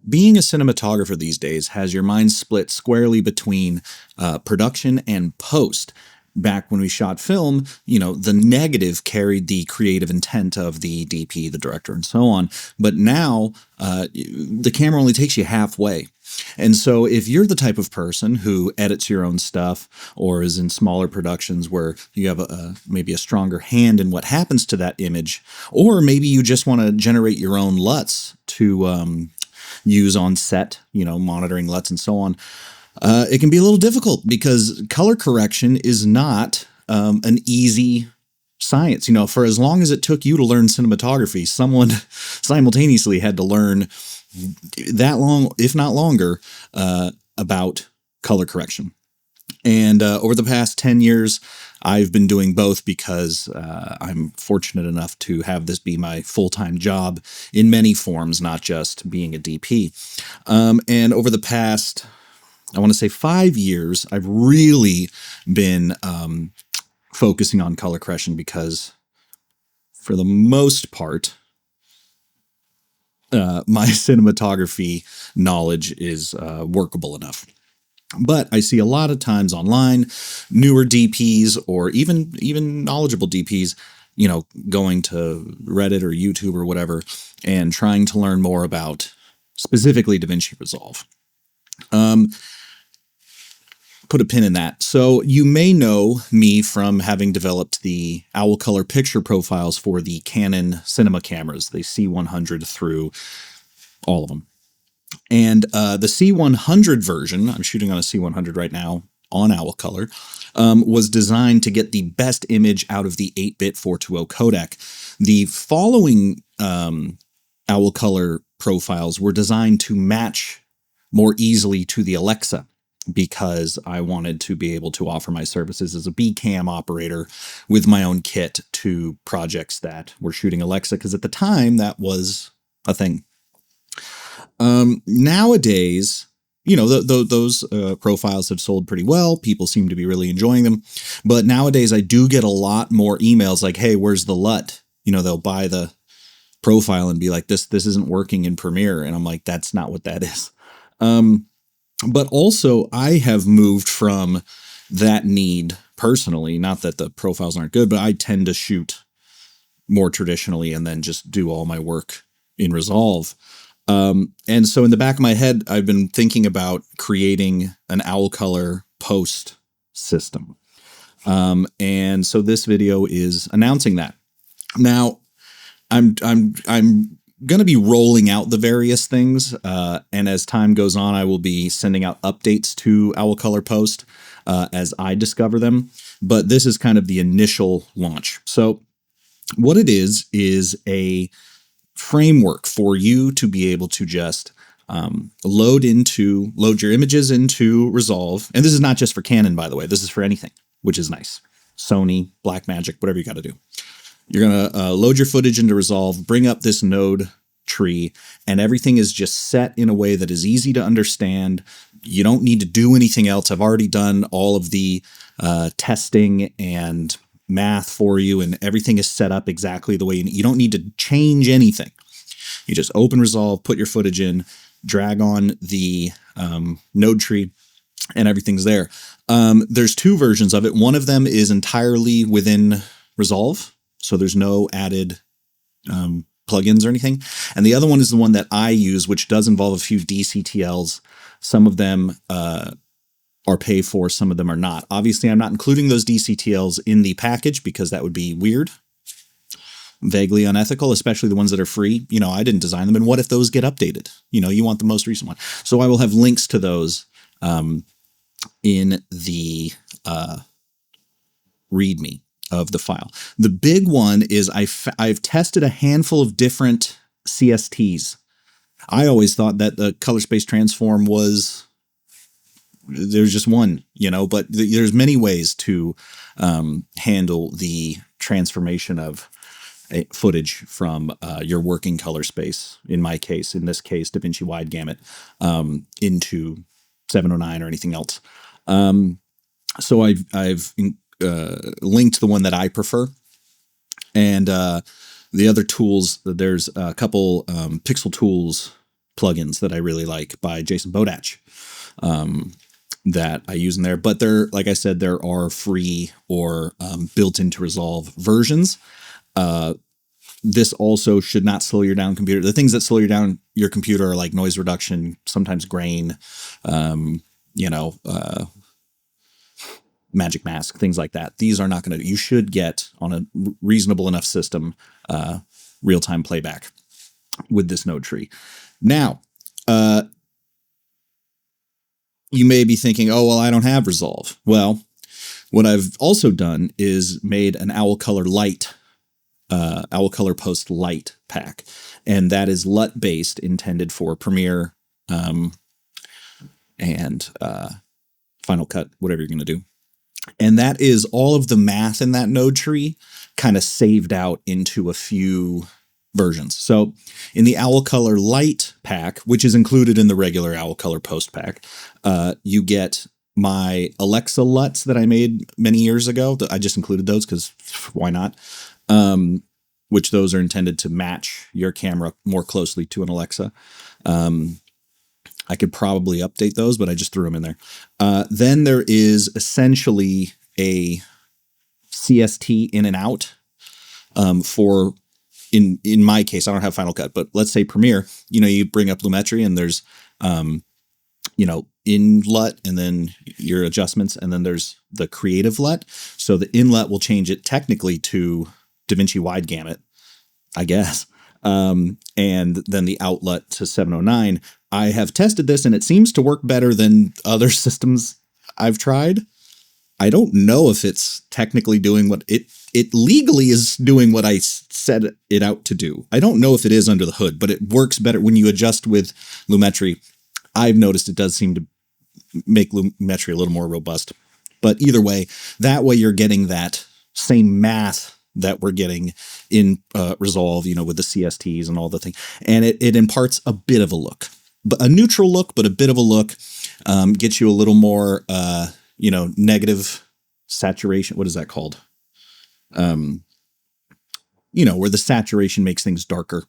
being a cinematographer these days has your mind split squarely between production and post. Back when we shot film, the negative carried the creative intent of the DP, the director, and so on. But now the camera only takes you halfway. And so if you're the type of person who edits your own stuff or is in smaller productions where you have maybe a stronger hand in what happens to that image, or maybe you just want to generate your own LUTs to use on set, monitoring LUTs and so on, it can be a little difficult because color correction is not an easy science. For as long as it took you to learn cinematography, someone simultaneously had to learn that long, if not longer, about color correction. And over the past 10 years, I've been doing both because I'm fortunate enough to have this be my full-time job in many forms, not just being a DP. And over the past, I want to say 5 years, I've really been focusing on color correction because for the most part, my cinematography knowledge is workable enough. But I see a lot of times online, newer DPs or even knowledgeable DPs, going to Reddit or YouTube or whatever and trying to learn more about specifically DaVinci Resolve. Put a pin in that. So you may know me from having developed the OWLCOLOR picture profiles for the Canon cinema cameras, the C100 through all of them. And the C100 version, I'm shooting on a C100 right now on OWLCOLOR, was designed to get the best image out of the 8-bit 420 codec. The following OWLCOLOR profiles were designed to match more easily to the Alexa, because I wanted to be able to offer my services as a B-cam operator with my own kit to projects that were shooting Alexa, because at the time that was a thing. Nowadays, those profiles have sold pretty well. People seem to be really enjoying them. But nowadays I do get a lot more emails like, hey, where's the LUT? They'll buy the profile and be like, this isn't working in Premiere. And I'm like, that's not what that is. But also, I have moved from that need personally, not that the profiles aren't good, but I tend to shoot more traditionally and then just do all my work in Resolve. And so in the back of my head, I've been thinking about creating an OWLCOLOR Post system. And so this video is announcing that. Now, I'm going to be rolling out the various things, and as time goes on, I will be sending out updates to OWLCOLOR Post as I discover them, but this is kind of the initial launch. So what it is a framework for you to be able to just load your images into Resolve, and this is not just for Canon, by the way, this is for anything, which is nice. Sony, Blackmagic, whatever you got to do. You're going to load your footage into Resolve, bring up this node tree, and everything is just set in a way that is easy to understand. You don't need to do anything else. I've already done all of the testing and math for you, and everything is set up exactly the way you don't need to change anything. You just open Resolve, put your footage in, drag on the node tree, and everything's there. There's two versions of it. One of them is entirely within Resolve, so there's no added plugins or anything. And the other one is the one that I use, which does involve a few DCTLs. Some of them are pay for, some of them are not. Obviously, I'm not including those DCTLs in the package because that would be weird, vaguely unethical, especially the ones that are free. I didn't design them. And what if those get updated? You want the most recent one. So I will have links to those in the README of the file. The big one is I've tested a handful of different CSTs. I always thought that the color space transform there's just one, but there's many ways to handle the transformation of footage from your working color space. In this case, DaVinci Wide Gamut, into 709 or anything else. So I've linked the one that I prefer, and the other tools. There's a couple Pixel Tools plugins that I really like by Jason Bodach that I use in there. But there, like I said, there are free or built into Resolve versions. This also should not slow your down computer. The things that slow you down your computer are like noise reduction, sometimes grain, magic mask, things like that. These are not going to, you should get on a reasonable enough system, real-time playback with this node tree. Now, you may be thinking, oh, well, I don't have Resolve. Well, what I've also done is made an OWLCOLOR Lite, OWLCOLOR Post Lite pack. And that is LUT based, intended for Premiere and Final Cut, whatever you're going to do. And that is all of the math in that node tree kind of saved out into a few versions. So in the OWLCOLOR Lite pack, which is included in the regular OWLCOLOR Post pack, you get my Alexa LUTs that I made many years ago. I just included those because why not? Which those are intended to match your camera more closely to an Alexa. I could probably update those, but I just threw them in there. Then there is essentially a CST in and out for, in my case, I don't have Final Cut, but let's say Premiere, you bring up Lumetri and there's, in LUT and then your adjustments, and then there's the creative LUT. So the in LUT will change it technically to DaVinci wide gamut, I guess. And then the out LUT to 709. I have tested this and it seems to work better than other systems I've tried. I don't know if it's technically doing what it legally is doing what I set it out to do. I don't know if it is under the hood, but it works better when you adjust with Lumetri. I've noticed it does seem to make Lumetri a little more robust. But either way, that way you're getting that same math that we're getting in Resolve, with the CSTs and all the things. And it imparts a bit of a look. But a neutral look, but a bit of a look, gets you a little more, negative saturation. What is that called? Where the saturation makes things darker.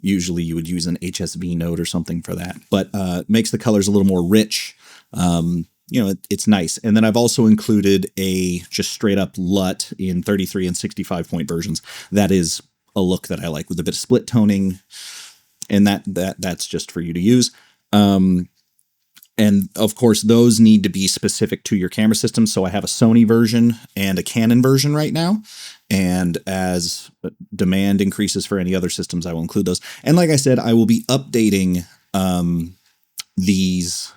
Usually you would use an HSV node or something for that, but makes the colors a little more rich. It's nice. And then I've also included a just straight up LUT in 33 and 65 point versions. That is a look that I like with a bit of split toning. And that's just for you to use. And of course, those need to be specific to your camera system. So I have a Sony version and a Canon version right now. And as demand increases for any other systems, I will include those. And like I said, I will be updating these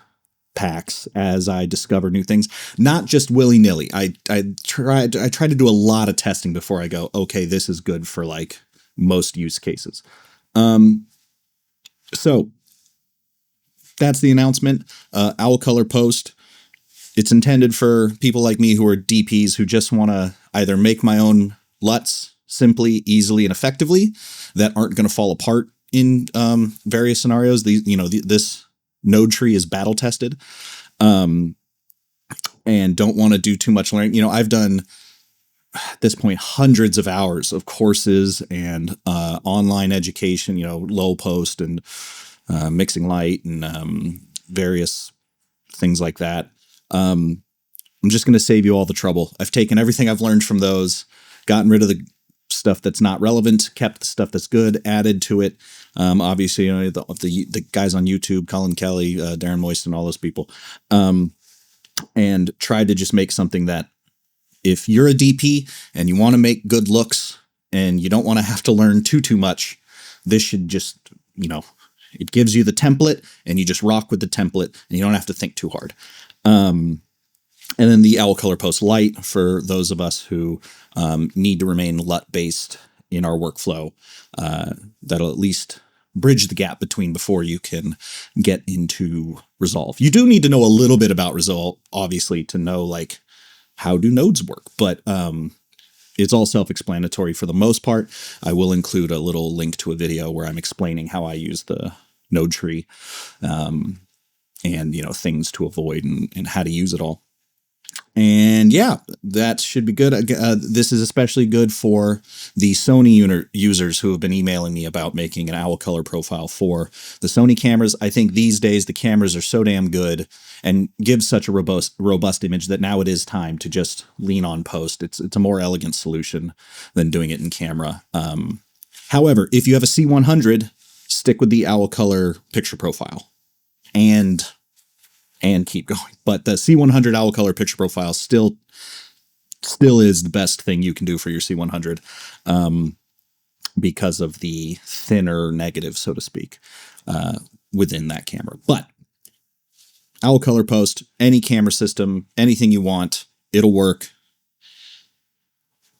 packs as I discover new things, not just willy-nilly. I try to do a lot of testing before I go, okay, this is good for like most use cases. So that's the announcement. OWLCOLOR Post. It's intended for people like me who are DPs who just want to either make my own LUTs simply, easily, and effectively that aren't going to fall apart in various scenarios. This node tree is battle tested, and don't want to do too much learning. I've done at this point hundreds of hours of courses and online education, low post and mixing light and various things like that. I'm just going to save you all the trouble. I've taken everything I've learned from those, gotten rid of the stuff that's not relevant, kept the stuff that's good, added to it. Obviously, the guys on YouTube, Colin Kelly, Darren Moist, and all those people, and tried to just make something that if you're a DP and you want to make good looks and you don't want to have to learn too much, this should just, it gives you the template and you just rock with the template and you don't have to think too hard. And then the OWLCOLOR Post Lite for those of us who need to remain LUT based in our workflow. That'll at least bridge the gap between before you can get into Resolve. You do need to know a little bit about Resolve, obviously, to know like how do nodes work, but it's all self-explanatory for the most part. I will include a little link to a video where I'm explaining how I use the node tree and things to avoid and how to use it all. And yeah, that should be good. This is especially good for the Sony users who have been emailing me about making an owl color profile for the Sony cameras. I think these days the cameras are so damn good and give such a robust image that now it is time to just lean on post. It's a more elegant solution than doing it in camera. However, if you have a C100, stick with the owl color picture profile and keep going. But the C100 owl color picture profile still is the best thing you can do for your C100 because of the thinner negative, so to speak, within that camera. But owl color post, any camera system, anything you want, it'll work.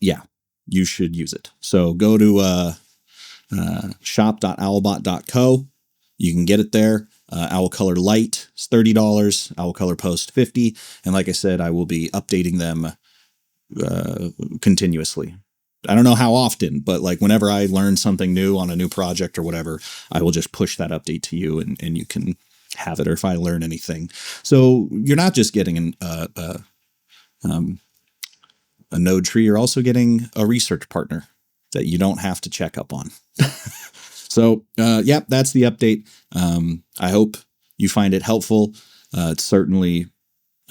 Yeah, you should use it. So go to shop.owlbot.co. You can get it there. Owl Color Light is $30. Owl Color Post $50. And like I said, I will be updating them continuously. I don't know how often, but like whenever I learn something new on a new project or whatever, I will just push that update to you and you can have it, or if I learn anything. So you're not just getting a node tree, you're also getting a research partner that you don't have to check up on. So, yeah, that's the update. I hope you find it helpful. It's certainly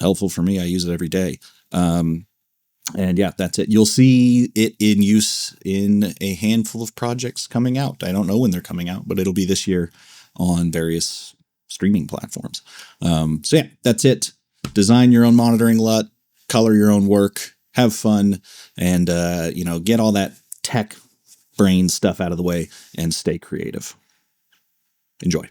helpful for me. I use it every day. And yeah, that's it. You'll see it in use in a handful of projects coming out. I don't know when they're coming out, but it'll be this year on various streaming platforms. So yeah, that's it. Design your own monitoring LUT, color your own work, have fun, and, get all that tech brain stuff out of the way and stay creative. Enjoy.